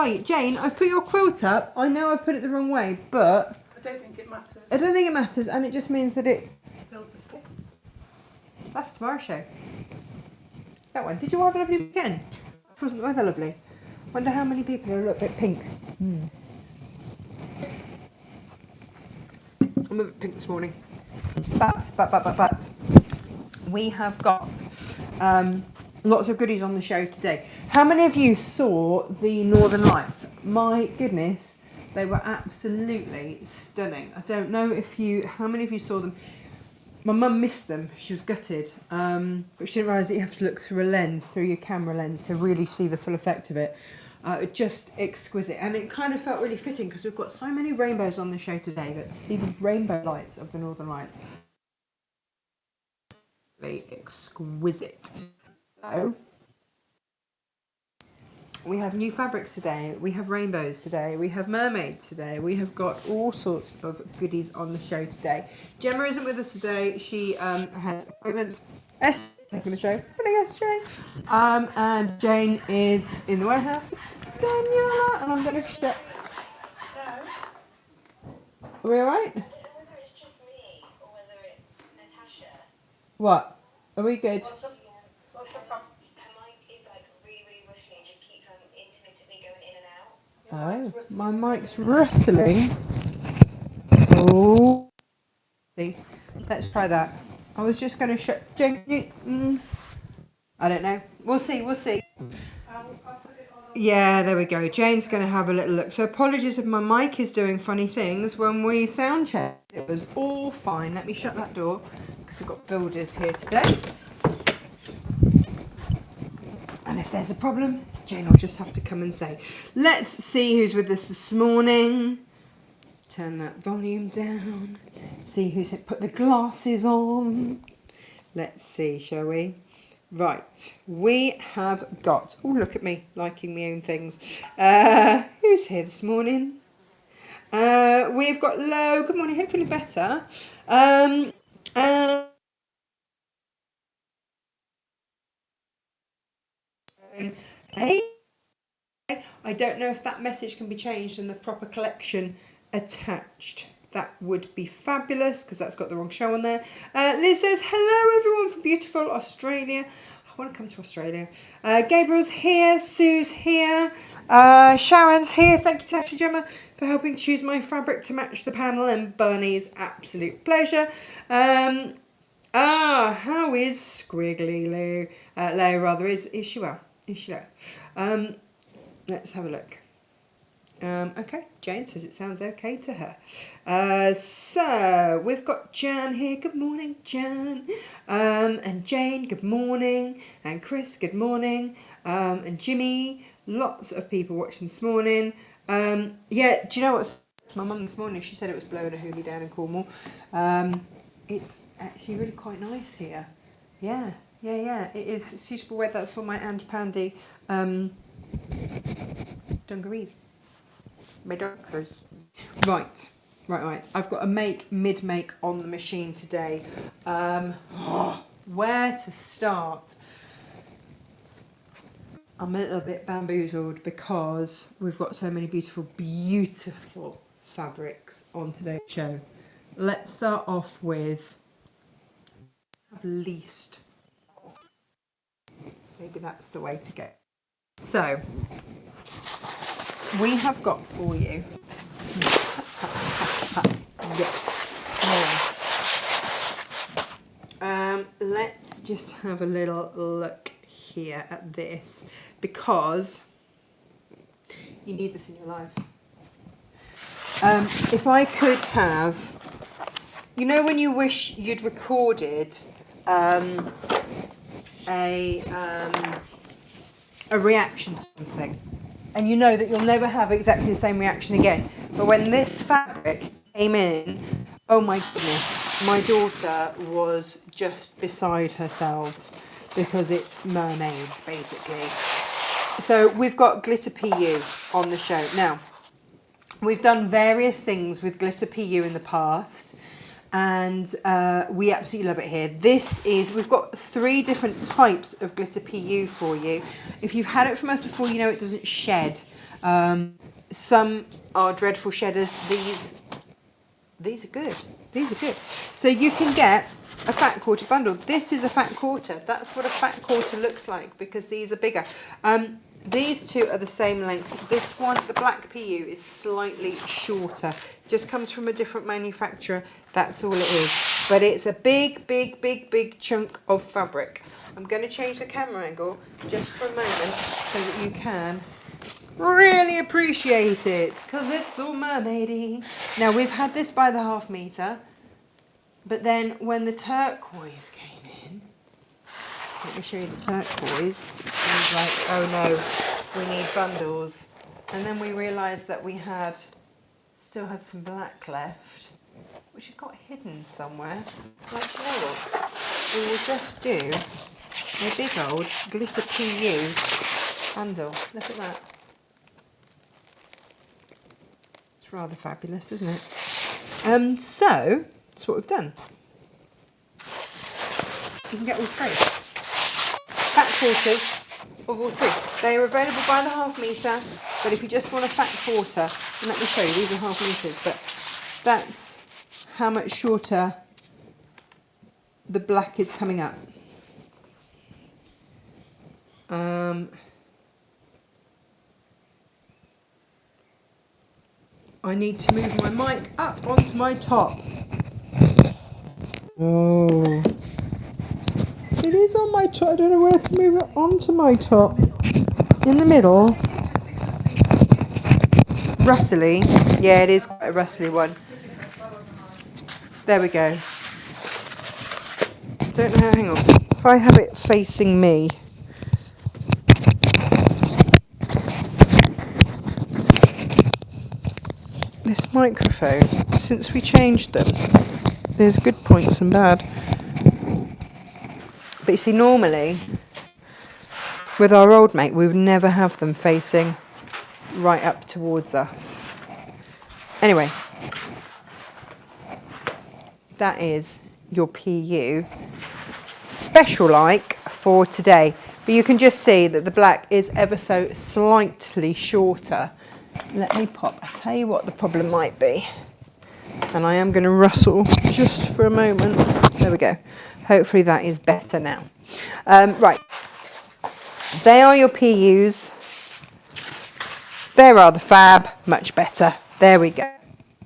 Right, Jane, I've put your quilt up. I know I've put it the wrong way, but... I don't think it matters. I don't think it matters, and it just means that it... Fills the space. That's tomorrow's show. That one. Did you have a lovely weekend? Wasn't the weather lovely? Wonder how many people are a little bit pink. I'm a bit pink this morning. But we have got lots of goodies on the show today. How many of you saw the Northern Lights? My goodness, they were absolutely stunning. I don't know how many of you saw them. My mum missed them. She was gutted, but she didn't realise that you have to look through a lens, through your camera lens, to really see the full effect of it. Just exquisite, and it kind of felt really fitting because we've got so many rainbows on the show today that to see the rainbow lights of the Northern Lights, exquisite. So we have new fabrics today, we have rainbows today, we have mermaids today, we have got all sorts of goodies on the show today. Gemma isn't with us today, she has appointments. S taking the show. Hello, yes, Jane. And Jane is in the warehouse with Daniela, and I'm going to shut. Are we alright? I don't know whether it's just me or whether it's Natasha. What? Are we good? What's the problem? Her mic is like really rushing. It just keeps intermittently going in and out. Oh, my mic's rustling. Oh. See, let's try that. I was just going to shut. Jane, I don't know. We'll see. I'll put it on. Yeah, there we go. Jane's going to have a little look. So apologies if my mic is doing funny things. When we sound check, it was all fine. Let me shut that door because we've got builders here today. And if there's a problem, Jane will just have to come and say. Let's see who's with us this morning. Turn that volume down. See who's put the glasses on. Let's see, shall we? Right, we have got... Oh, look at me, liking my own things. Who's here this morning? We've got Lo. Good morning, hopefully better. Hey. I don't know if that message can be changed and the proper collection attached. That would be fabulous because that's got the wrong show on there. Liz says, hello everyone from beautiful Australia. I want to come to Australia. Gabriel's here. Sue's here. Sharon's here. Thank you, Tasha Gemma, for helping choose my fabric to match the panel. And Bernie's absolute pleasure. How is Squiggly Lou? Leo, rather. Is she well? Is she well? Let's have a look. Okay, Jane says it sounds okay to her. So we've got Jan here. Good morning, Jan. And Jane, good morning. And Chris, good morning. And Jimmy, lots of people watching this morning. Yeah, do you know what's my mum this morning? She said it was blowing a hoolie down in Cornwall. It's actually really quite nice here. Yeah. It is suitable weather for my anti-pandy dungarees. My dunkers. Right. I've got a mid-make on the machine today. Where to start? I'm a little bit bamboozled because we've got so many beautiful fabrics on today's show. Let's start off with least. Maybe that's the way to go. So, we have got for you. Yes. Let's just have a little look here at this because you need this in your life. If I could have, you know, when you wish you'd recorded a reaction to something, and you know that you'll never have exactly the same reaction again. But when this fabric came in, oh my goodness, my daughter was just beside herself because it's mermaids, basically. So we've got glitter PU on the show. Now, we've done various things with glitter PU in the past, and we absolutely love it here. We've got 3 different types of glitter PU for you. If you've had it from us before, you know it doesn't shed. Some are dreadful shedders. These are good. These are good. So you can get a fat quarter bundle. This is a fat quarter. That's what a fat quarter looks like because these are bigger. These two are the same length. This one, the black PU, is slightly shorter. Just comes from a different manufacturer. That's all it is. But it's a big, big, big, big chunk of fabric. I'm going to change the camera angle just for a moment so that you can really appreciate it because it's all mermaidy. Now we've had this by the ½ metre, but then when the turquoise came in, let me show you the turquoise. I was like, oh no, we need bundles. And then we realised that we still had some black left, which had got hidden somewhere. Like, you know what? We will just do a big old glitter PU bundle. Look at that. It's rather fabulous, isn't it? So that's what we've done. You can get all three. Fat quarters of all three. They are available by the ½ metre, but if you just want a fat quarter, and let me show you, these are ½ metres, but that's how much shorter the black is coming up. I need to move my mic up onto my top. Oh. It is on my top. I don't know where to move it onto my top. In the middle. Rustly. Yeah, it is quite a rustly one. There we go. Don't know how, hang on. If I have it facing me. This microphone, since we changed them, there's good points and bad. But you see, normally, with our old mate, we would never have them facing right up towards us. Anyway, that is your PU, special-like for today. But you can just see that the black is ever so slightly shorter. Let me pop. I'll tell you what the problem might be. And I am going to rustle just for a moment. There we go. Hopefully that is better now. Right. They are your PUs. There are the fab. Much better. There we go.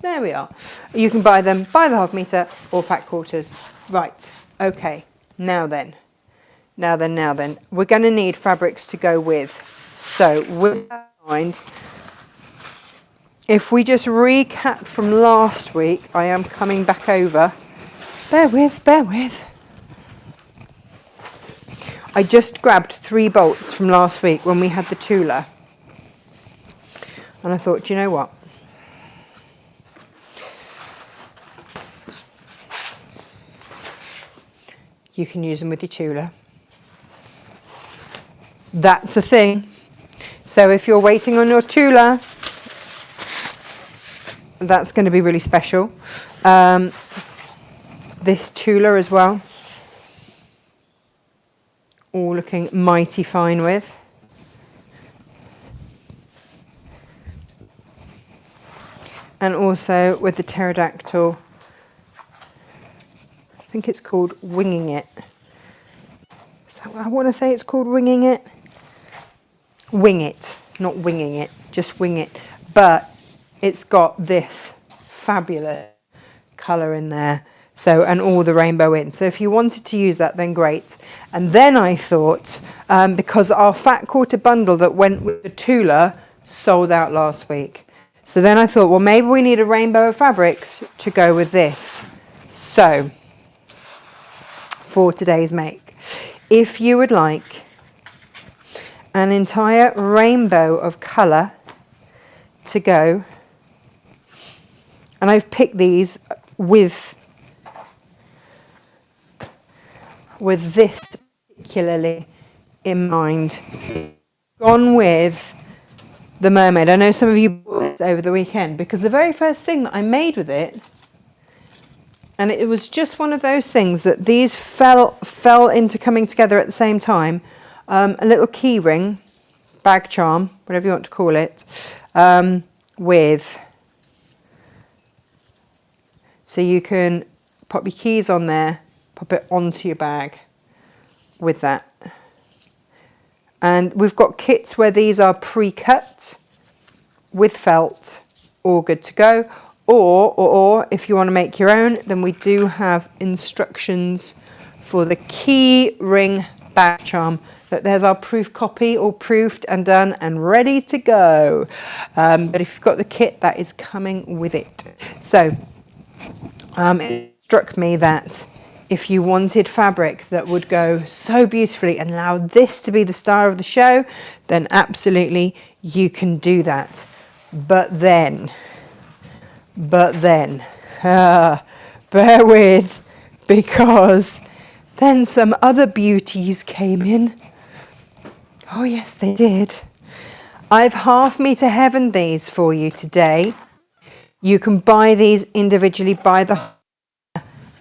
There we are. You can buy them by the ½ metre or fat quarters. Right. Okay. Now then. We're going to need fabrics to go with. So with that in mind, if we just recap from last week, I am coming back over. Bear with. I just grabbed 3 bolts from last week when we had the Tula. And I thought, do you know what? You can use them with your Tula. That's a thing. So if you're waiting on your Tula, that's going to be really special. This Tula as well. All looking mighty fine with. And also with the pterodactyl, I think it's called Winging It. So I want to say it's called Winging It. Wing It, not Winging It, just Wing It. But it's got this fabulous colour in there. So, and all the rainbow in. So if you wanted to use that, then great. And then I thought, because our fat quarter bundle that went with the Tula sold out last week. So then I thought, well, maybe we need a rainbow of fabrics to go with this. So, for today's make, if you would like an entire rainbow of colour to go, and I've picked these with this particularly in mind. Gone with the mermaid. I know some of you bought this over the weekend because the very first thing that I made with it, and it was just one of those things that these fell into coming together at the same time, a little key ring bag charm, whatever you want to call it, with, so you can pop your keys on there, pop it onto your bag with that. And we've got kits where these are pre-cut with felt, all good to go. Or if you want to make your own, then we do have instructions for the Keyring bag charm. But there's our proof copy, all proofed and done and ready to go. But if you've got the kit, that is coming with it. So it struck me that if you wanted fabric that would go so beautifully and allow this to be the star of the show, then absolutely you can do that. But then, bear with, because then some other beauties came in. Oh yes, they did. I've half meter heavened these for you today. You can buy these individually by the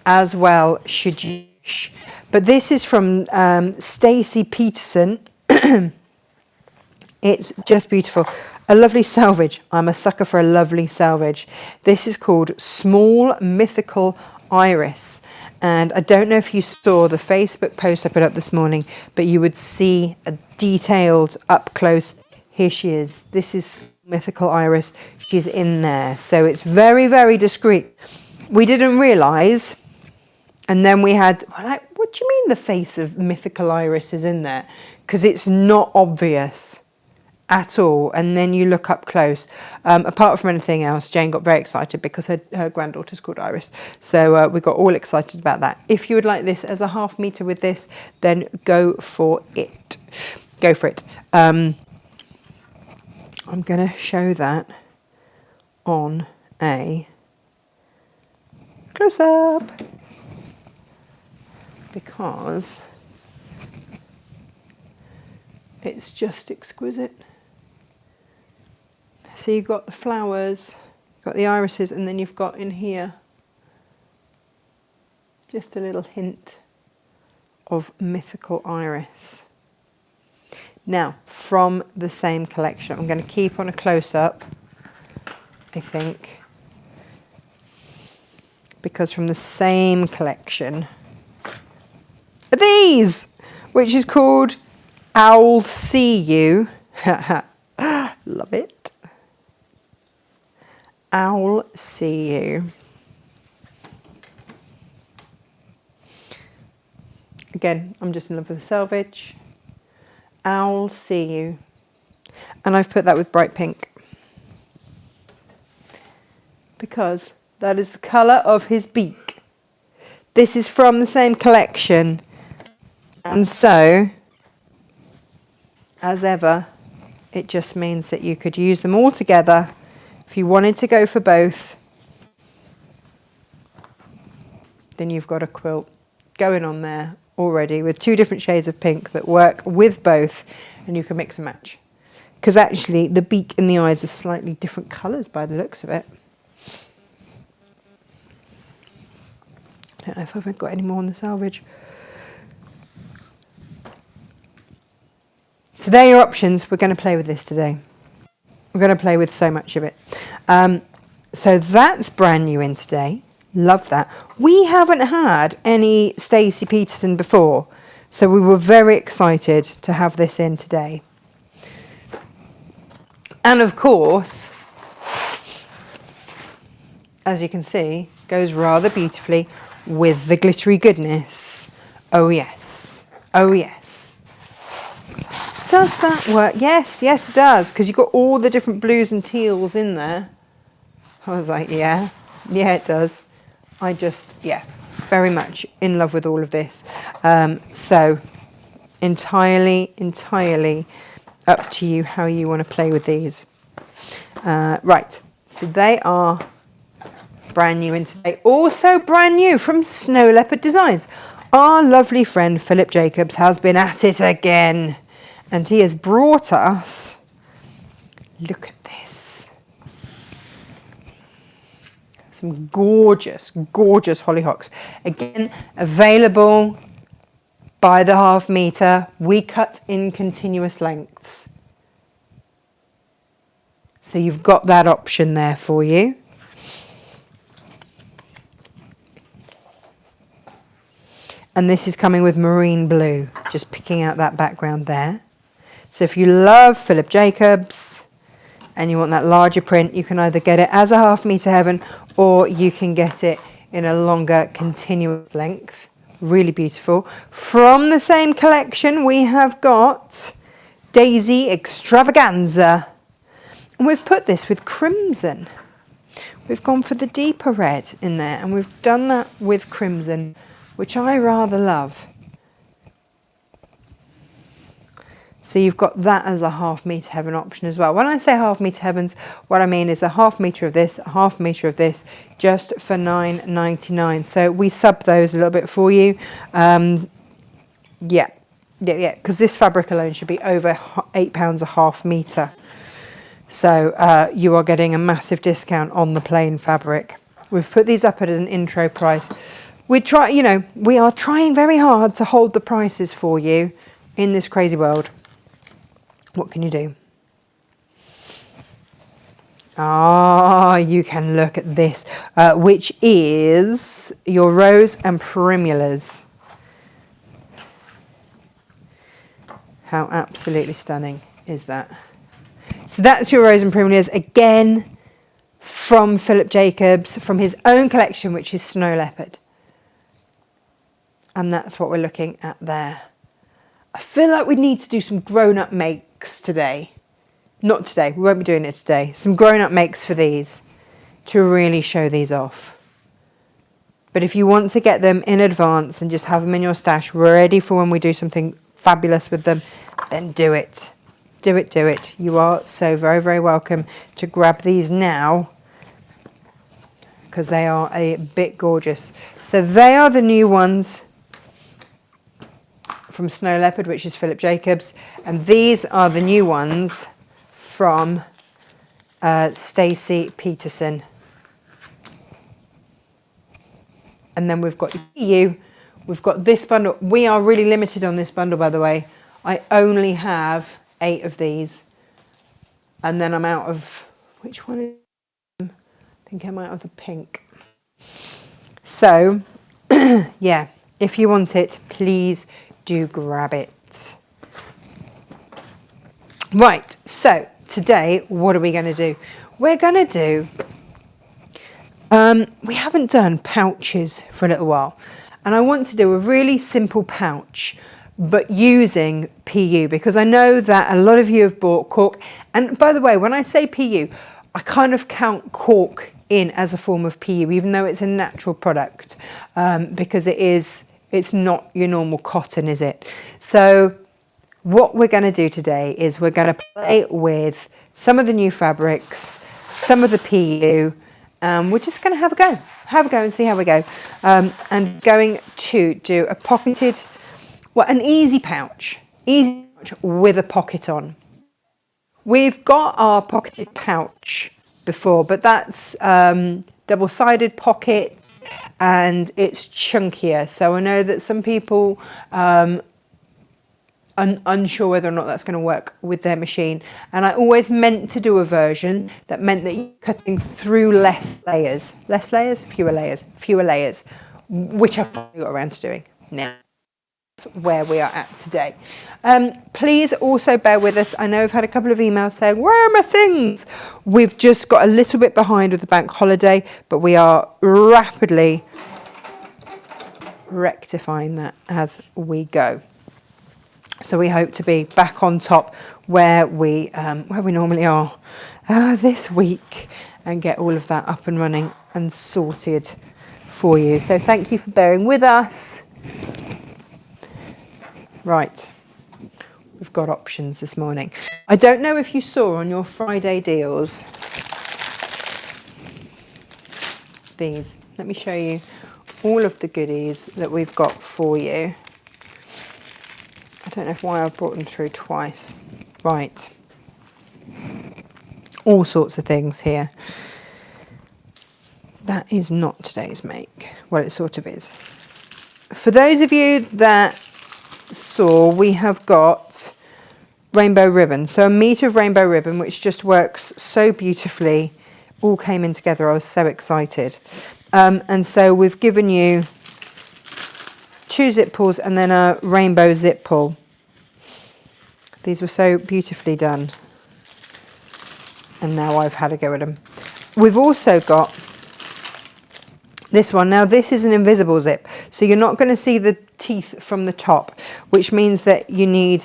as well, should you wish. But this is from Stacy Peterson. It's just beautiful. A lovely selvage. I'm a sucker for a lovely selvage. This is called Small Mythical Iris. And I don't know if you saw the Facebook post I put up this morning, but you would see a detailed up close. Here she is. This is Mythical Iris. She's in there. So it's very, very discreet. We didn't realise. And then we had, like, what do you mean the face of Mythical Iris is in there? Because it's not obvious at all. And then you look up close. Apart from anything else, Jane got very excited because her granddaughter's called Iris. So we got all excited about that. If you would like this as a half meter with this, then go for it. Go for it. I'm going to show that on a close-up, because it's just exquisite. So you've got the flowers, you've got the irises, and then you've got in here just a little hint of Mythical Iris. Now, from the same collection, I'm going to keep on a close-up, I think, because from the same collection are these, which is called I'll See You. Love it. I'll See You. Again, I'm just in love with the selvage. I'll See You. And I've put that with bright pink, because that is the colour of his beak. This is from the same collection. And so, as ever, it just means that you could use them all together. If you wanted to go for both, then you've got a quilt going on there already with two different shades of pink that work with both, and you can mix and match. Because actually the beak and the eyes are slightly different colours by the looks of it. I don't know if I've got any more on the selvage. So there are your options. We're going to play with this today. We're going to play with so much of it. So that's brand new in today. Love that. We haven't had any Stacy Peterson before, so we were very excited to have this in today. And of course, as you can see, goes rather beautifully with the glittery goodness. Oh yes. Oh yes. Does that work? Yes, yes it does, because you've got all the different blues and teals in there. I was like, yeah, it does. I just, very much in love with all of this. So entirely up to you how you want to play with these. Right, so they are brand new in today. Also brand new from Snow Leopard Designs. Our lovely friend Philip Jacobs has been at it again, and he has brought us, look at this, some gorgeous, gorgeous hollyhocks. Again, available by the half metre. We cut in continuous lengths. So you've got that option there for you. And this is coming with marine blue, just picking out that background there. So if you love Philip Jacobs and you want that larger print, you can either get it as a half meter heaven or you can get it in a longer continuous length. Really beautiful. From the same collection, we have got Daisy Extravaganza. And we've put this with crimson. We've gone for the deeper red in there, and we've done that with crimson, which I rather love. So you've got that as a half meter heaven option as well. When I say half meter heavens, what I mean is a half meter of this, a half meter of this, just for $9.99. So we sub those a little bit for you. Yeah, because this fabric alone should be over £8 a half meter. So you are getting a massive discount on the plain fabric. We've put these up at an intro price. We are trying very hard to hold the prices for you in this crazy world. What can you do? Ah, you can look at this, which is your rose and primulas. How absolutely stunning is that? So that's your rose and primulas, again, from Philip Jacobs, from his own collection, which is Snow Leopard. And that's what we're looking at there. I feel like we need to do some grown-up makes today. Not today, we won't be doing it today. Some grown-up makes for these to really show these off. But if you want to get them in advance and just have them in your stash ready for when we do something fabulous with them, then do it. Do it, do it. You are so very, very welcome to grab these now because they are a bit gorgeous. So they are the new ones from Snow Leopard, which is Philip Jacobs, and these are the new ones from Stacy Peterson. And then we've got you. We've got this bundle. We are really limited on this bundle, by the way. I only have 8 of these, and then I'm out of which one is I think I'm out of the pink. So yeah, if you want it, please do grab it. Right, so today what are we going to do? We're going to do we haven't done pouches for a little while, and I want to do a really simple pouch but using PU, because I know that a lot of you have bought cork. And by the way, when I say PU, I kind of count cork in as a form of PU, even though it's a natural product, because it's not your normal cotton, is it? So what we're going to do today is we're going to play with some of the new fabrics, some of the PU. We're just going to have a go and see how we go. And going to do a pocketed, an easy pouch with a pocket on. We've got our pocketed pouch before, but that's double-sided pockets and it's chunkier. So I know that some people unsure whether or not that's going to work with their machine. And I always meant to do a version that meant that you're cutting through less layers, fewer layers, which I've got around to doing now. Where we are at today. Please also bear with us. I know I've had a couple of emails saying, where are my things? We've just got a little bit behind with the bank holiday, but we are rapidly rectifying that as we go. So we hope to be back on top where we normally are this week and get all of that up and running and sorted for you. So thank you for bearing with us. Right, we've got options this morning. I don't know if you saw on your Friday deals these. Let me show you all of the goodies that we've got for you. I don't know why I've brought them through twice. Right, all sorts of things here. That is not today's make. Well, it sort of is. For those of you that saw, we have got rainbow ribbon. So a metre of rainbow ribbon, which just works so beautifully. All came in together. I was so excited. And so we've given you 2 zip pulls and then a rainbow zip pull. These were so beautifully done. And now I've had a go at them. We've also got this one. Now this is an invisible zip, so you're not going to see the teeth from the top, which means that you need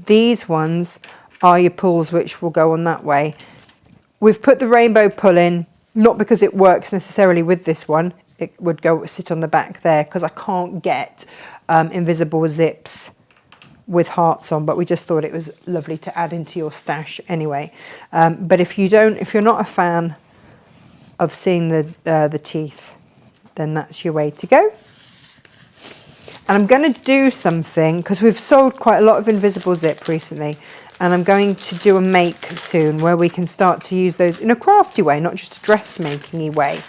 these ones are your pulls, which will go on that way. We've put the rainbow pull in, not because it works necessarily with this one. It would go sit on the back there because I can't get invisible zips with hearts on, but we just thought it was lovely to add into your stash anyway. But if you're not a fan of seeing the teeth, then that's your way to go. And I'm going to do something because we've sold quite a lot of invisible zip recently, and I'm going to do a make soon where we can start to use those in a crafty way, not just a dressmaking-y way.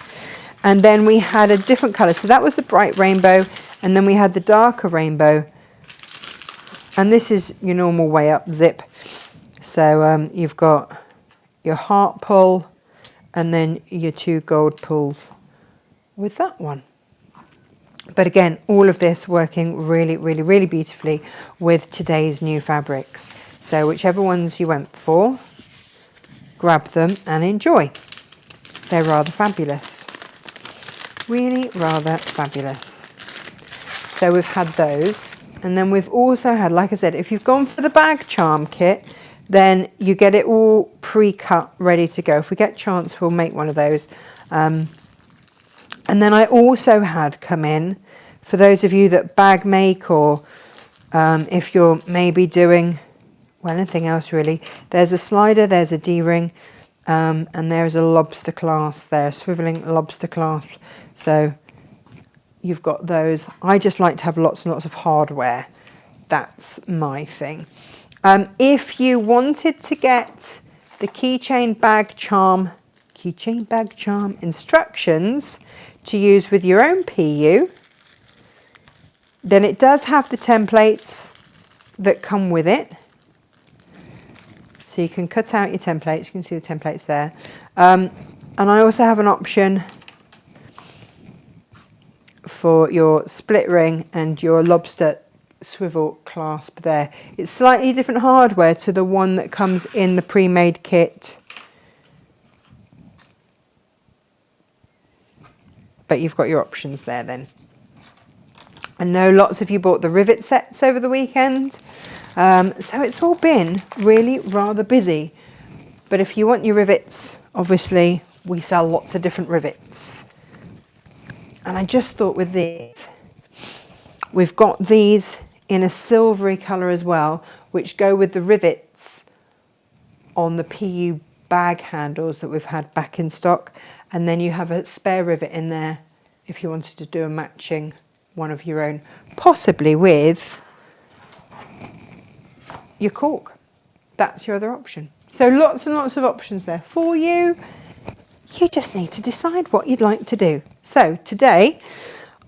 And then we had a different colour, so that was the bright rainbow, and then we had the darker rainbow, and this is your normal way up zip. So you've got your heart pull and then your 2 gold pulls with that one. But again, all of this working really, really, really beautifully with today's new fabrics. So whichever ones you went for, grab them and enjoy. They're rather fabulous. Really rather fabulous. So we've had those. And then we've also had, like I said, if you've gone for the bag charm kit, then you get it all pre-cut, ready to go. If we get a chance, we'll make one of those. And then I also had come in, for those of you that bag make, or if you're maybe doing, well, anything else really, there's a slider, there's a D-ring, and there's a lobster clasp there, a swiveling lobster clasp. So you've got those. I just like to have lots and lots of hardware. That's my thing. If you wanted to get the keychain bag charm instructions to use with your own PU, then it does have the templates that come with it. So you can cut out your templates. You can see the templates there. And I also have an option for your split ring and your lobster swivel clasp there. It's slightly different hardware to the one that comes in the pre-made kit. But you've got your options there then. I know lots of you bought the rivet sets over the weekend. So it's all been really rather busy. But if you want your rivets, obviously we sell lots of different rivets. And I just thought with this, we've got these in a silvery colour as well, which go with the rivets on the PU bag handles that we've had back in stock. And then you have a spare rivet in there if you wanted to do a matching one of your own, possibly with your cork. That's your other option. So lots and lots of options there for you. You just need to decide what you'd like to do. So today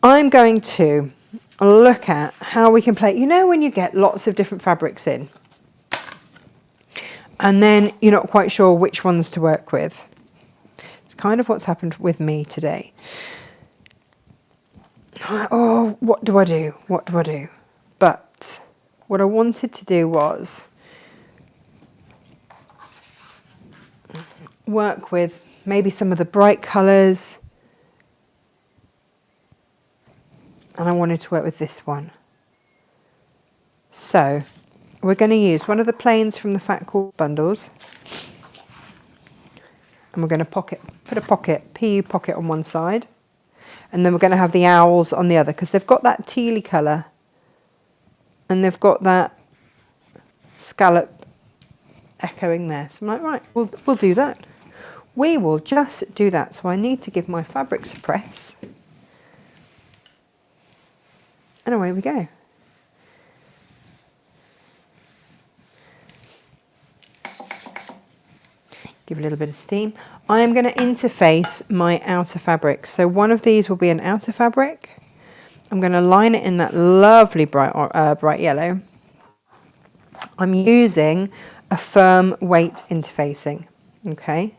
I'm going to look at how we can play. You know when you get lots of different fabrics in and then you're not quite sure which ones to work with? It's kind of what's happened with me today. Oh, what do I do? What do I do? But what I wanted to do was work with maybe some of the bright colours, and I wanted to work with this one. So we're going to use one of the plains from the Fat Cord bundles, and we're going to put a pocket, PU pocket on one side, and then we're going to have the owls on the other, because they've got that tealy colour and they've got that scallop echoing there. So I'm like, right, we'll do that. We will just do that. So I need to give my fabrics a press. And away we go. Give it a little bit of steam. I am going to interface my outer fabric. So one of these will be an outer fabric. I'm going to line it in that lovely bright yellow. I'm using a firm weight interfacing, okay?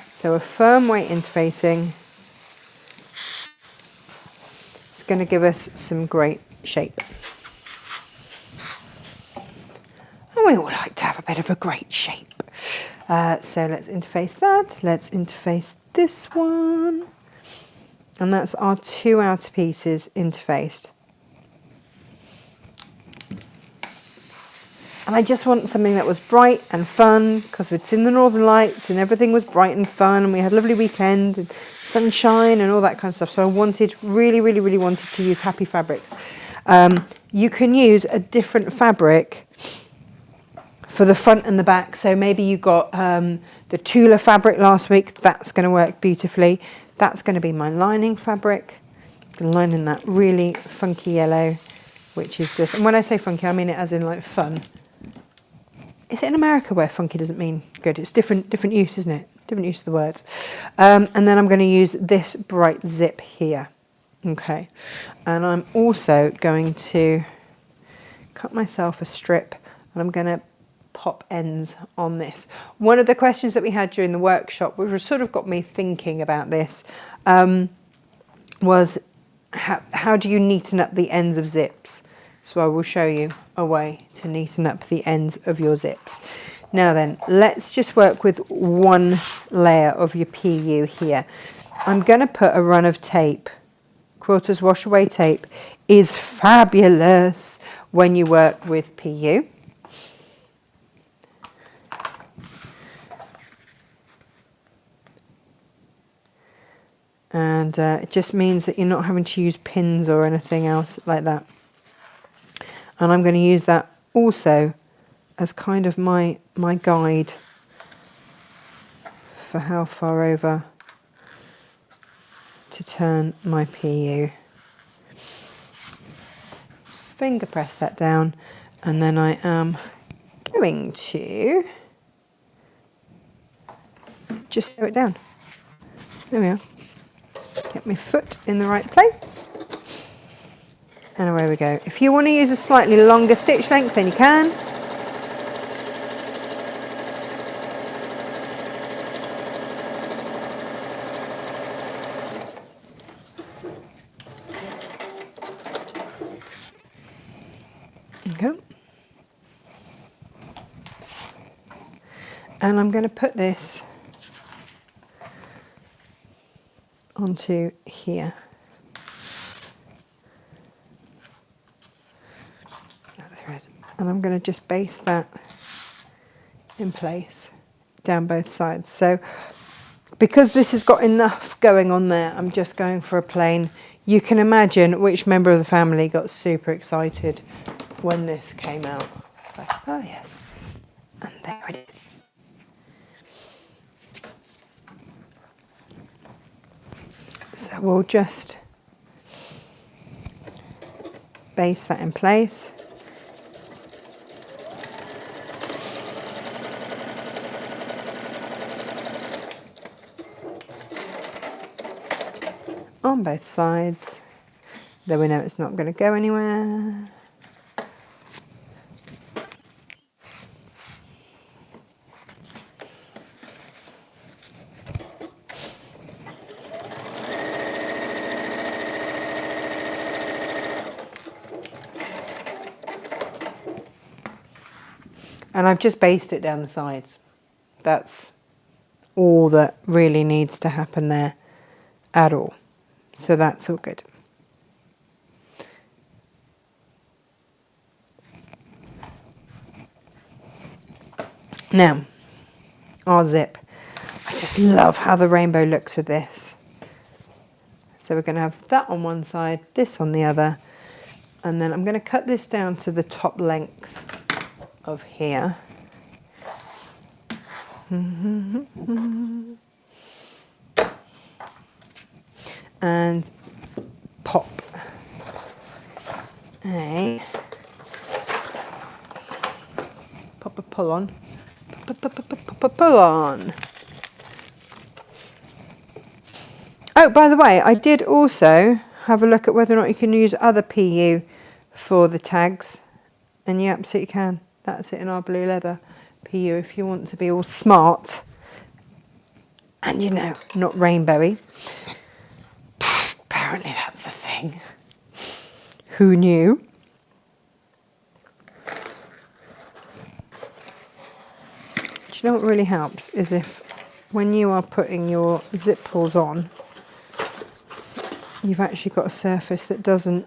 So a firm weight interfacing is going to give us some great shape. And we all like to have a bit of a great shape. So let's interface that. Let's interface this one. And that's our 2 outer pieces interfaced. And I just want something that was bright and fun, because we'd seen the Northern Lights and everything was bright and fun and we had a lovely weekend and sunshine and all that kind of stuff. So I wanted, really wanted to use happy fabrics. You can use a different fabric for the front and the back. So maybe you got the Tula fabric last week. That's going to work beautifully. That's going to be my lining fabric. I'm going to line in that really funky yellow, which is just, and when I say funky, I mean it as in like fun. Is it in America where funky doesn't mean good? It's different use, isn't it? Different use of the words. And then I'm going to use this bright zip here. Okay. And I'm also going to cut myself a strip and I'm going to pop ends on this. One of the questions that we had during the workshop, which sort of got me thinking about this, was how do you neaten up the ends of zips? So I will show you a way to neaten up the ends of your zips. Now then, let's just work with one layer of your PU here. I'm going to put a run of tape. Quilters wash away tape is fabulous when you work with PU. And it just means that you're not having to use pins or anything else like that. And I'm going to use that also as kind of my guide for how far over to turn my PU. Finger press that down, and then I am going to just sew it down. There we are. Get my foot in the right place. And away we go. If you want to use a slightly longer stitch length, then you can. Okay. And I'm going to put this onto here. And I'm going to just baste that in place down both sides. So because this has got enough going on there, I'm just going for a plain. You can imagine which member of the family got super excited when this came out. Like, oh yes, and there it is. So we'll just baste that in place. On both sides, though we know it's not going to go anywhere. And I've just basted it down the sides. That's all that really needs to happen there at all. So that's all good. Now, our zip. I just love how the rainbow looks with this. So we're going to have that on one side, this on the other. And then I'm going to cut this down to the top length of here. And pop a pull on, pull on. Oh, by the way, I did also have a look at whether or not you can use other PU for the tags, and you absolutely can. That's it in our blue leather PU if you want to be all smart and, you know, not rainbowy. Apparently that's a thing. Who knew? Do you know what really helps is if when you are putting your zip pulls on, you've actually got a surface that doesn't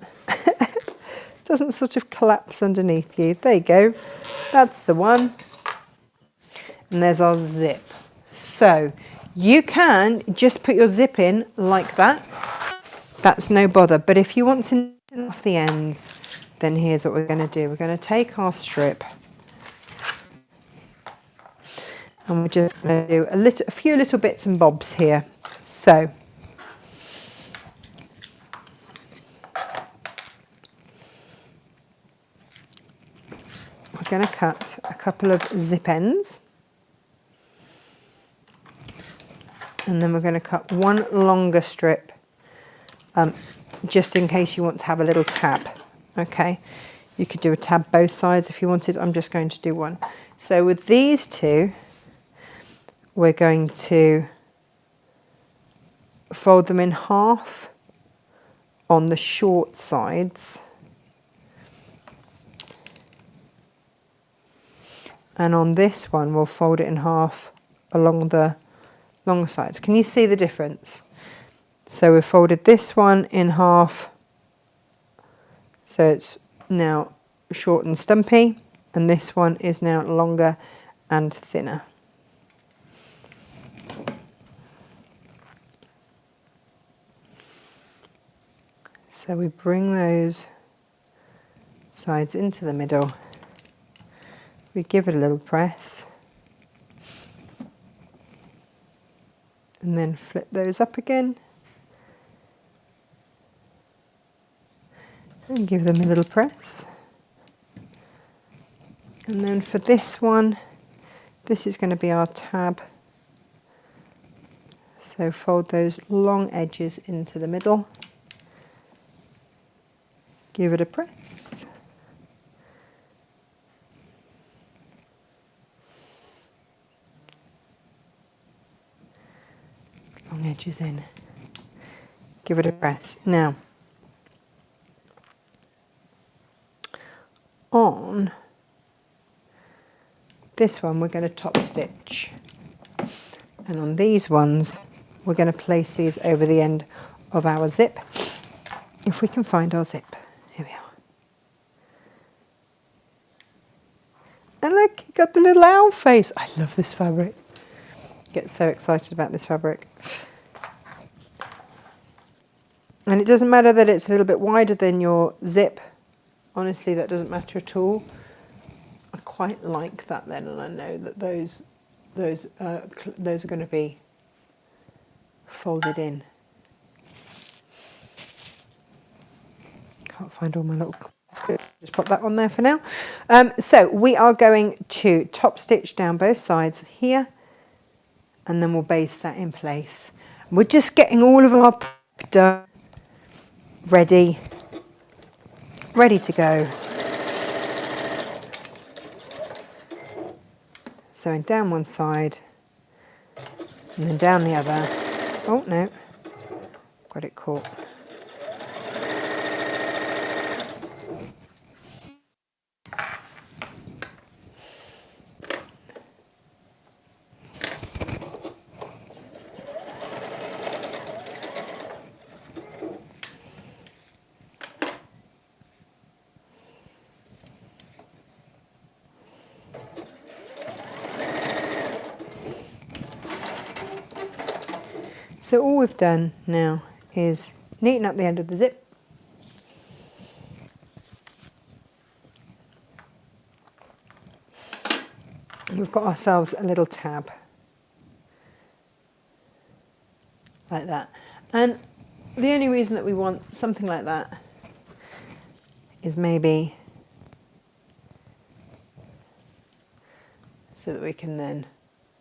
sort of collapse underneath you. There you go. That's the one. And there's our zip. So you can just put your zip in like that. That's no bother. But if you want to knit off the ends, then here's what we're going to do. We're going to take our strip and we're just going to do a few little bits and bobs here. So we're going to cut a couple of zip ends, and then we're going to cut one longer strip just in case you want to have a little tab. Okay, you could do a tab both sides if you wanted. I'm just going to do one. So with these two, we're going to fold them in half on the short sides, and on this one we'll fold it in half along the long sides. Can you see the difference? So we've folded this one in half, so it's now short and stumpy, and this one is now longer and thinner. So we bring those sides into the middle, we give it a little press, and then flip those up again and give them a little press. And then for this one, this is going to be our tab, so fold those long edges into the middle, give it a press, long edges in, give it a press. Now on this one we're going to top stitch, and on these ones we're going to place these over the end of our zip, if we can find our zip. Here we are. And look, you got the little owl face. I love this fabric. Get so excited about this fabric. And it doesn't matter that it's a little bit wider than your zip. Honestly, that doesn't matter at all. I quite like that then, and I know that those are going to be folded in. Can't find all my little. Just pop that on there for now. So we are going to top stitch down both sides here, and then we'll baste that in place. We're just getting all of our prep done, ready to go. Sewing down one side and then down the other. Oh no, got it caught. So all we've done now is neaten up the end of the zip. We've got ourselves a little tab like that. And the only reason that we want something like that is maybe so that we can then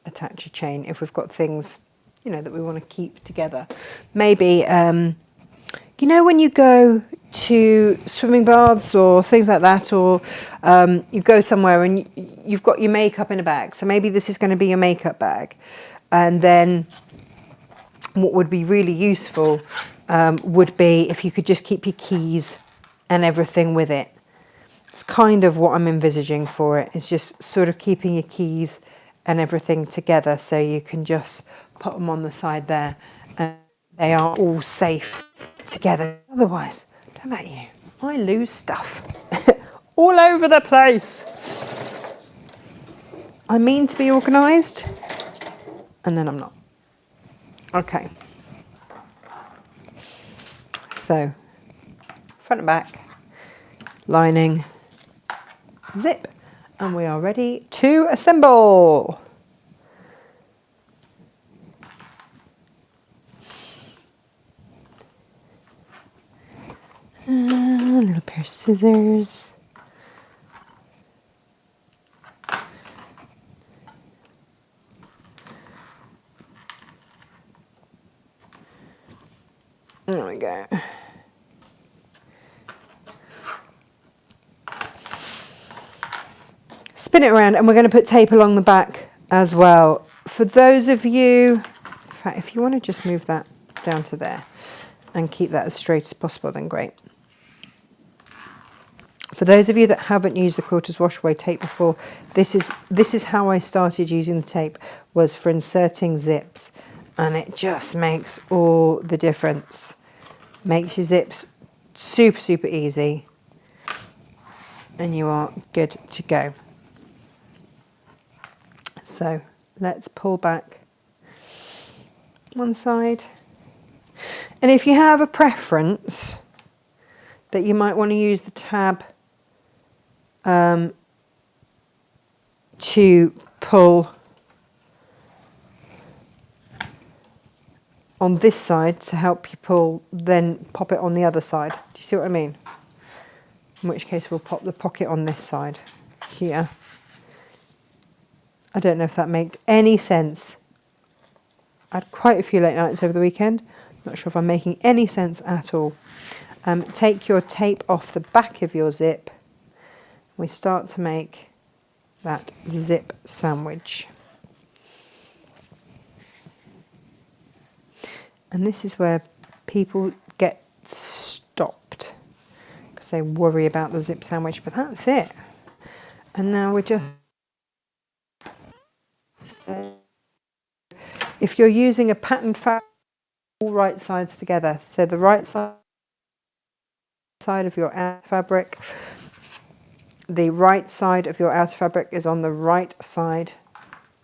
attach a chain if we've got things, you know, that we want to keep together. Maybe, you know, when you go to swimming baths or things like that, or you go somewhere and you've got your makeup in a bag. So maybe this is going to be your makeup bag. And then what would be really useful would be if you could just keep your keys and everything with it. It's kind of what I'm envisaging for it. It's just sort of keeping your keys and everything together, so you can just put them on the side there and they are all safe together. Otherwise, don't about you, I lose stuff all over the place. I mean to be organised and then I'm not. Okay. So, front and back, lining, zip, and we are ready to assemble. A little pair of scissors. There we go. Spin it around, and we're going to put tape along the back as well. For those of you, in fact, if you want to just move that down to there and keep that as straight as possible, then great. For those of you that haven't used the Quilters Wash Away tape before, this is how I started using the tape, was for inserting zips, and it just makes all the difference. Makes your zips super, super easy, and you are good to go. So let's pull back one side. And if you have a preference that you might want to use the tab to pull on this side to help you pull, then pop it on the other side. Do you see what I mean? In which case we'll pop the pocket on this side here. I don't know if that made any sense. I had quite a few late nights over the weekend. Not sure if I'm making any sense at all. Take your tape off the back of your zip. We start to make that zip sandwich. And this is where people get stopped because they worry about the zip sandwich, but that's it. And now we're just... If you're using a patterned fabric, all right sides together. So the right side of your outer fabric, the right side of your outer fabric is on the right side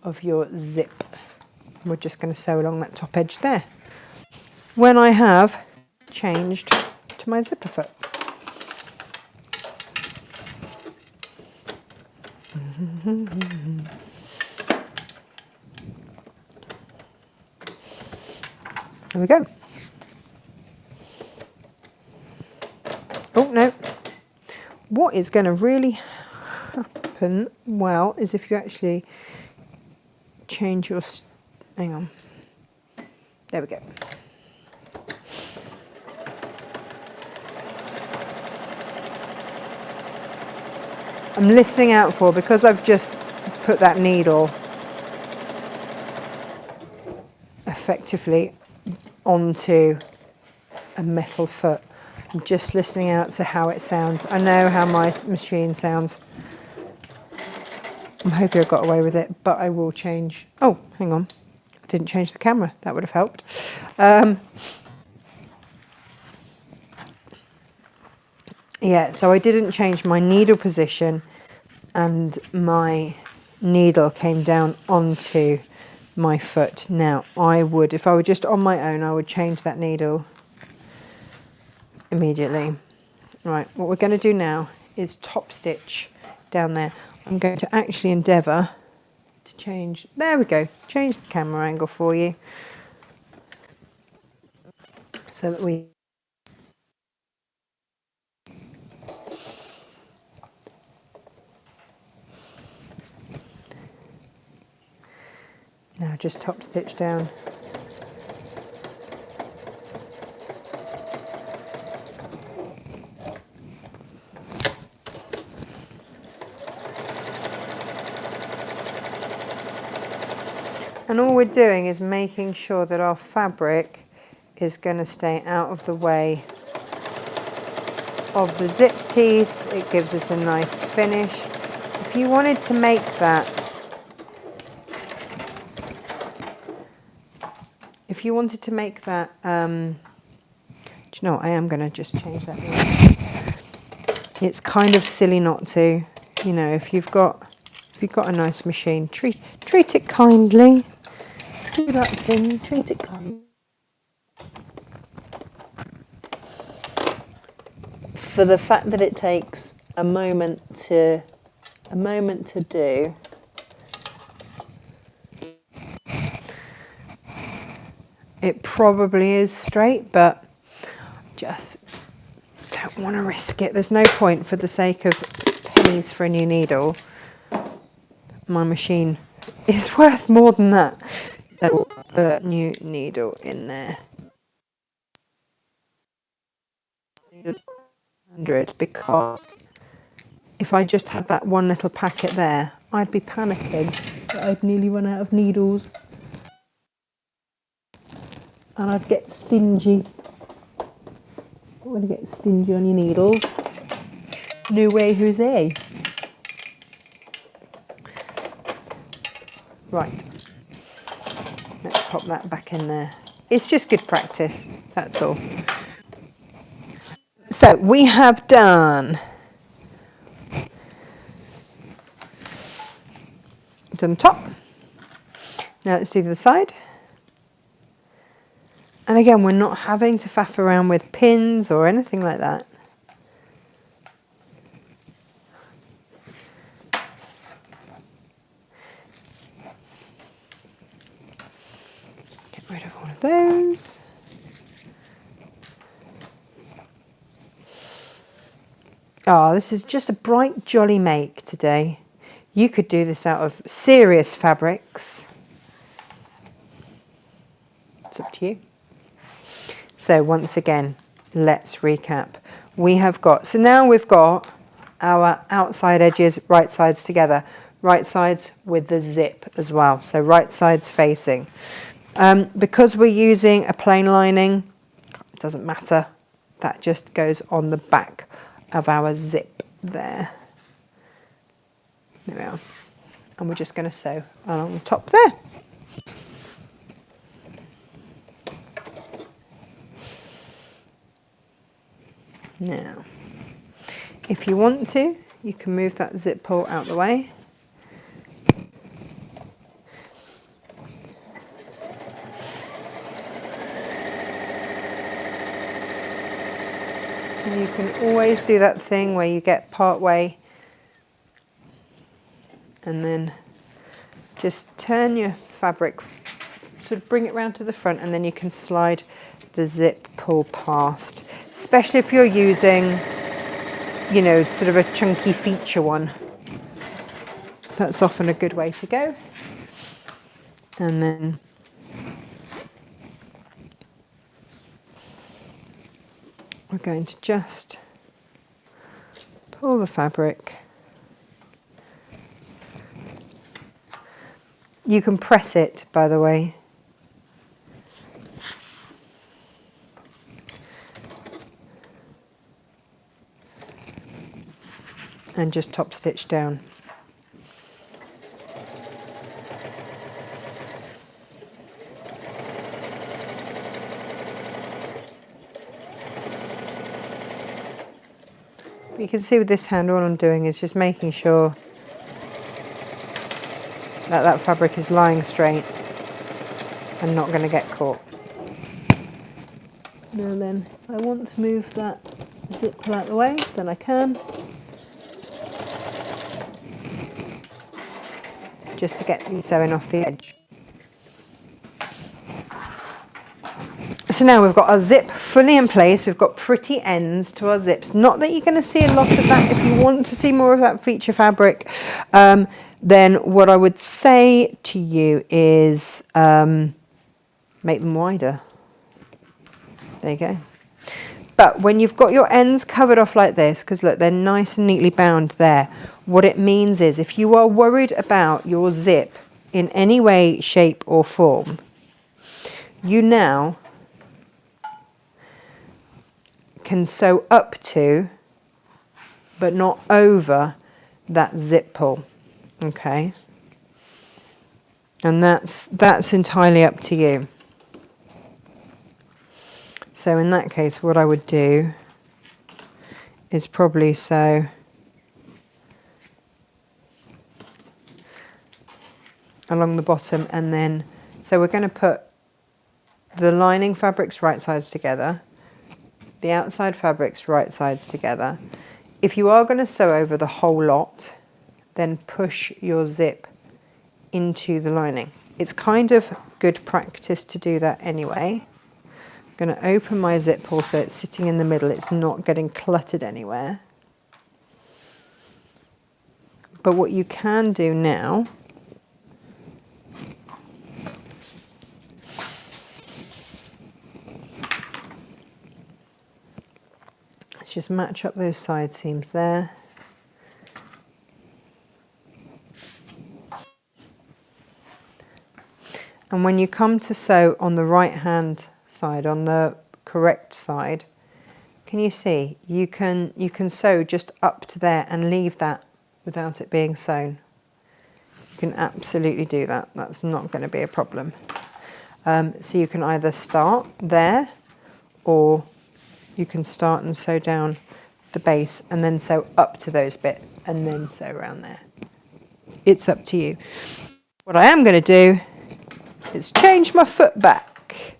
of your zip. We're just going to sew along that top edge there. When I have changed to my zipper foot. There we go. Oh no. What is going to really happen well is if you actually change your... Hang on. There we go. I'm listening out for, because I've just put that needle effectively onto a metal foot. I'm just listening out to how it sounds. I know how my machine sounds. I'm hoping I got away with it, but I will change. Oh, hang on. I didn't change the camera. That would have helped. Yeah, so I didn't change my needle position, and my needle came down onto my foot. Now, I would, if I were just on my own, I would change that needle immediately. Right, what we're going to do now is top stitch down there. I'm going to actually endeavour to change, there we go, change the camera angle for you so that we... Now just top stitch down. And all we're doing is making sure that our fabric is going to stay out of the way of the zip teeth. It gives us a nice finish. If you wanted to make that, do you know what, I am going to just change that now. It's kind of silly not to, you know, if you've got a nice machine, treat it kindly. Do that thing, treat it kindly. For the fact that it takes a moment to do, it probably is straight, but just don't want to risk it. There's no point for the sake of pennies for a new needle. My machine is worth more than that. So put a new needle in there. 100, because if I just had that one little packet there, I'd be panicking that I'd nearly run out of needles. And I'd get stingy. Don't want to get stingy on your needles. No way, Jose. Right. Let's pop that back in there. It's just good practice, that's all. So we have done the top. Now let's do the side. And again, we're not having to faff around with pins or anything like that. Get rid of all of those. Oh, this is just a bright, jolly make today. You could do this out of serious fabrics. It's up to you. So once again, let's recap. Now we've got our outside edges, right sides together, right sides with the zip as well. So right sides facing. Because we're using a plain lining, it doesn't matter. That just goes on the back of our zip there. There we are. And we're just going to sew along the top there. Now, if you want to, you can move that zip pull out the way. And you can always do that thing where you get part way and then just turn your fabric, sort of bring it round to the front, and then you can slide the zip pull past, especially if you're using, you know, sort of a chunky feature one. That's often a good way to go. And then we're going to just pull the fabric. You can press it, by the way. And just top stitch down. You can see with this hand, all I'm doing is just making sure that that fabric is lying straight and not going to get caught. Now then, if I want to move that zip pull out of the way, then I can. Just to get the sewing off the edge. So now we've got our zip fully in place. We've got pretty ends to our zips. Not that you're going to see a lot of that. If you want to see more of that feature fabric, then what I would say to you is make them wider. There you go. But when you've got your ends covered off like this, because look, they're nice and neatly bound there, what it means is if you are worried about your zip in any way, shape or form, you now can sew up to, but not over, that zip pull. Okay? And that's entirely up to you. So in that case, what I would do is probably sew along the bottom, and then, so we're going to put the lining fabrics right sides together, the outside fabrics right sides together. If you are going to sew over the whole lot, then push your zip into the lining. It's kind of good practice to do that anyway. I'm going to open my zip pull so it's sitting in the middle, it's not getting cluttered anywhere. But what you can do now is just match up those side seams there. And when you come to sew on the right hand side, on the correct side, can you see you can sew just up to there and leave that without it being sewn. You can absolutely do that. That's not going to be a problem. So you can either start there, or you can start and sew down the base and then sew up to those bits and then sew around there. It's up to you. What I am going to do is change my foot back.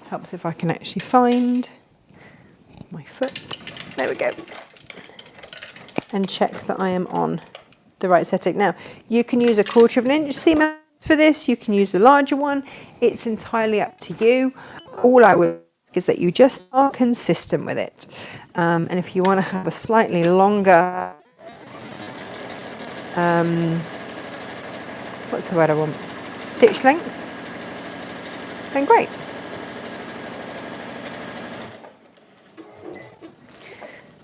Helps if I can actually find my foot. There we go. And check that I am on the right setting. Now, you can use a 1/4 of an inch seam for this. You can use a larger one. It's entirely up to you. All I would ask is that you just are consistent with it. And if you want to have a slightly longer, what's the word I want? Stitch length, then great.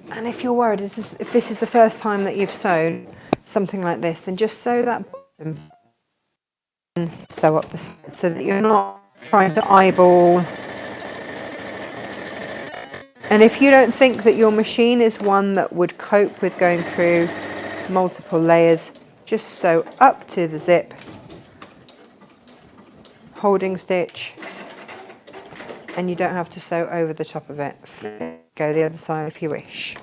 And if you're worried, if this is the first time that you've sewn something like this, then just sew that bottom and sew up the side so that you're not trying to eyeball. And if you don't think that your machine is one that would cope with going through multiple layers, just sew up to the zip, holding stitch, and you don't have to sew over the top of it. Go the other side if you wish.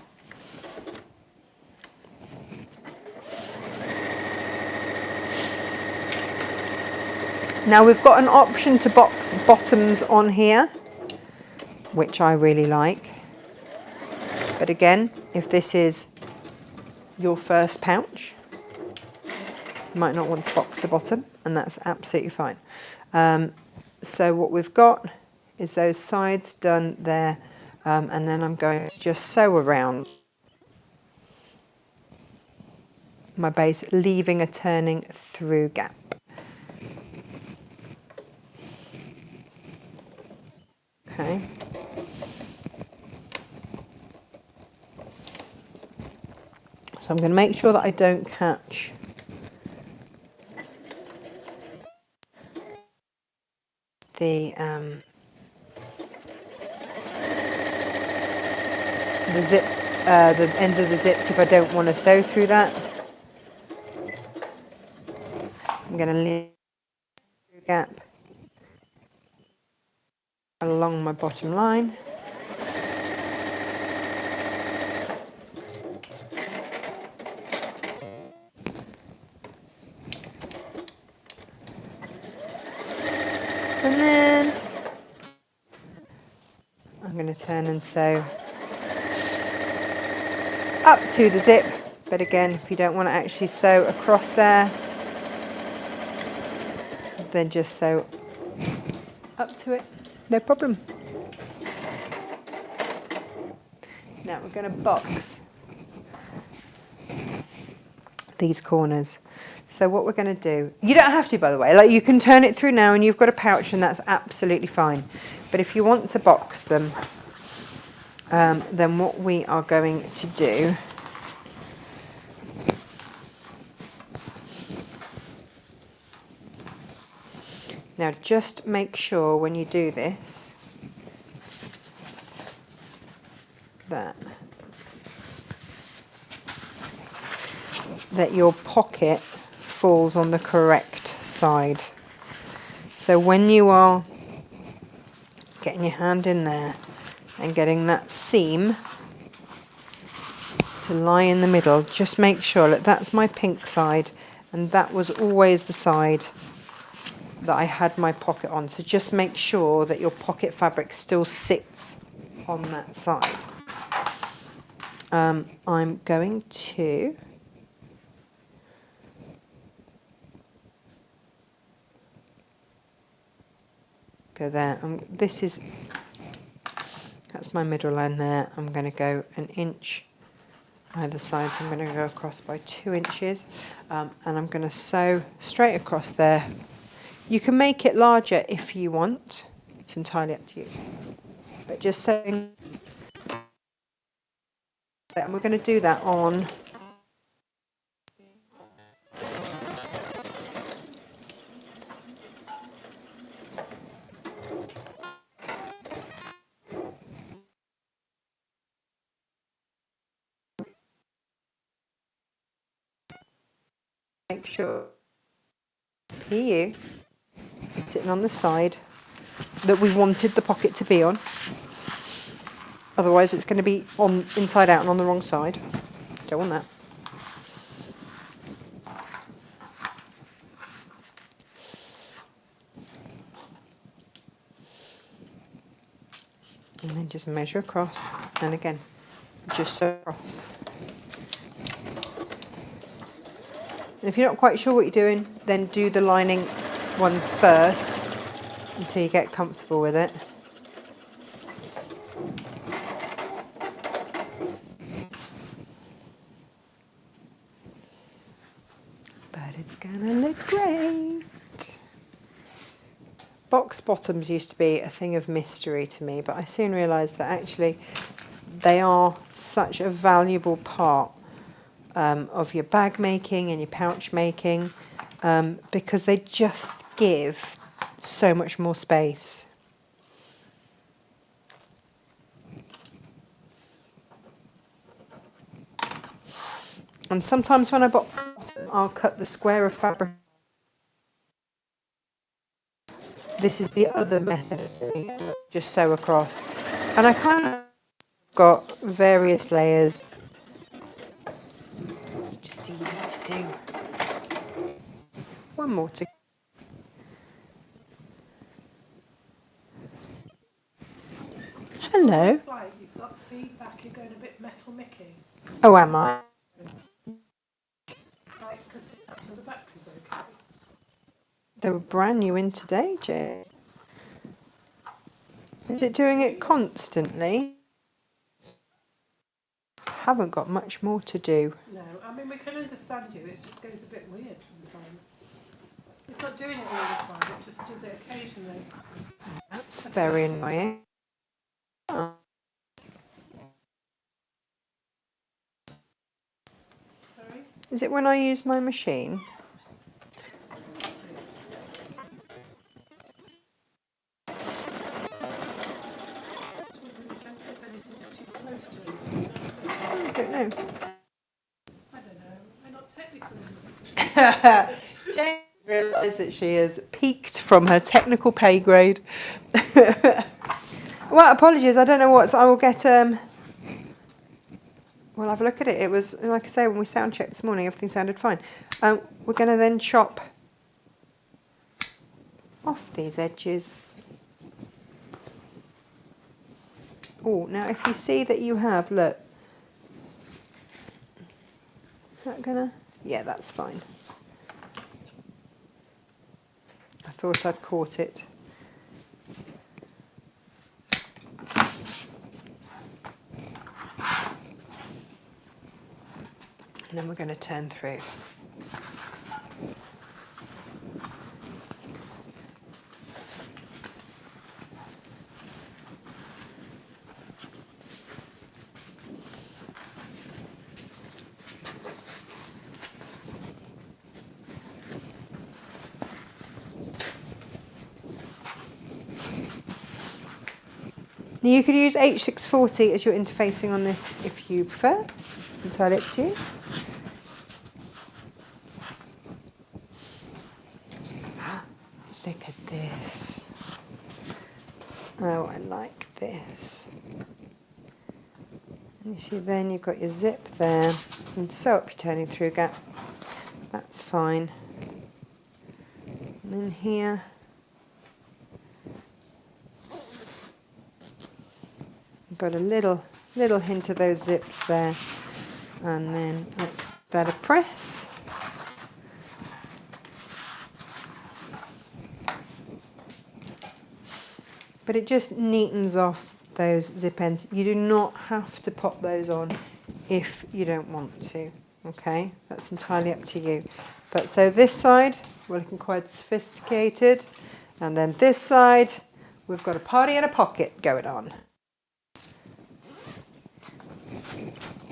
Now we've got an option to box bottoms on here, which I really like. But again, if this is your first pouch, you might not want to box the bottom, and that's absolutely fine. So what we've got is those sides done there, and then I'm going to just sew around my base, leaving a turning through gap. Okay. So I'm going to make sure that I don't catch the zip, the ends of the zips if I don't want to sew through that. I'm going to leave a gap along my bottom line. And then I'm going to turn and sew up to the zip, but again, if you don't want to actually sew across there, then just sew up to it, no problem. Now we're going to box these corners. So what we're going to do, you don't have to, by the way, like you can turn it through now and you've got a pouch and that's absolutely fine. But if you want to box them, then what we are going to do now, just make sure when you do this that your pocket falls on the correct side. So when you are getting your hand in there and getting that seam to lie in the middle, just make sure that that's my pink side and that was always the side that I had my pocket on. So just make sure that your pocket fabric still sits on that side. I'm going to go there. That's my middle line there. I'm going to go an inch either side, so I'm going to go across by 2 inches, and I'm going to sew straight across there. You can make it larger if you want. It's entirely up to you. But just sewing. And we're going to do that on make sure PU is sitting on the side that we wanted the pocket to be on. Otherwise it's going to be on inside out and on the wrong side. Don't want that. And then just measure across, and again, just sew across. And if you're not quite sure what you're doing, then do the lining ones first until you get comfortable with it. But it's gonna look great. Box bottoms used to be a thing of mystery to me, but I soon realised that actually they are such a valuable part of your bag making and your pouch making, because they just give so much more space. And sometimes when I box, I'll cut the square of fabric. This is the other method of doing it, just sew across. And I kind of got various layers. It's just easy to do. One more to Hello. It's like you've got feedback, you're going a bit metal Mickey. Oh, am I? Like, so the battery's okay. They were brand new in today, Jay. Is it doing it constantly? Haven't got much more to do. No, I mean, we can understand you, it just goes a bit weird sometimes. It's not doing it all the time, it just does it occasionally. That's very annoying. Oh. Sorry? Is it when I use my machine? I don't know. I don't know, we're not technical. Jane realised that she has peaked from her technical pay grade. Well, apologies, I don't know what, so I will get, we'll have a look at it. It was, like I say, when we sound checked this morning, everything sounded fine. We're going to then chop off these edges. Oh, now if you see that you have, look, is that gonna, yeah, that's fine. I thought I'd caught it. And then we're going to turn through. Now you could use H640 as your interfacing on this if you prefer. It's entirely up to you. Look at this. Oh, I like this. And you see then you've got your zip there and sew up your turning through gap. That's fine. And then here, you've got a little hint of those zips there. And then let's give that a press. But it just neatens off those zip ends. You do not have to pop those on if you don't want to, okay? That's entirely up to you. But so this side, we're looking quite sophisticated. And then this side, we've got a party and a pocket going on.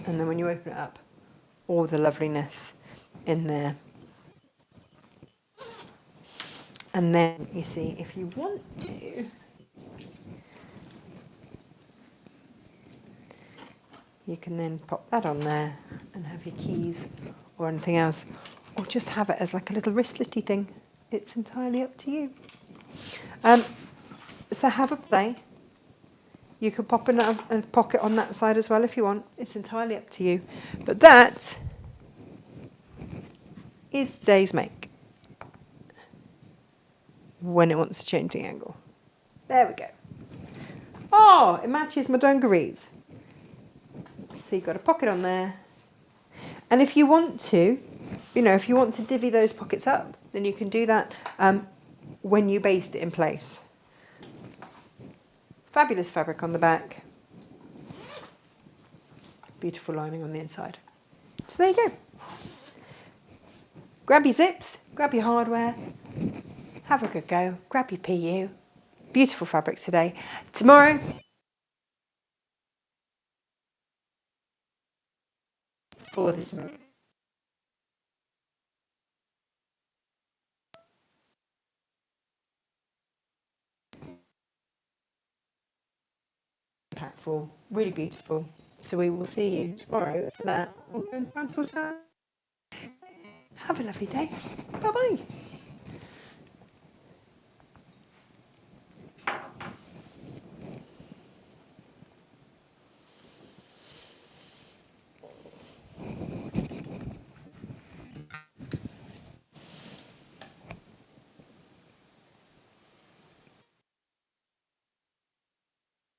And then when you open it up, all the loveliness in there. And then you see, if you want to, you can then pop that on there and have your keys or anything else, or just have it as like a little wristlety thing. It's entirely up to you. So have a play. You could pop in a pocket on that side as well if you want. It's entirely up to you. But that is today's make. When it wants to change the angle. There we go. Oh, it matches my dungarees. So you've got a pocket on there. And if you want to, if you want to divvy those pockets up, then you can do that when you baste it in place. Fabulous fabric on the back. Beautiful lining on the inside. So there you go. Grab your zips, grab your hardware, have a good go, grab your PU. Beautiful fabric today. Tomorrow, for this month. Impactful, really beautiful. So we will see you tomorrow for that. Have a lovely day. Bye bye.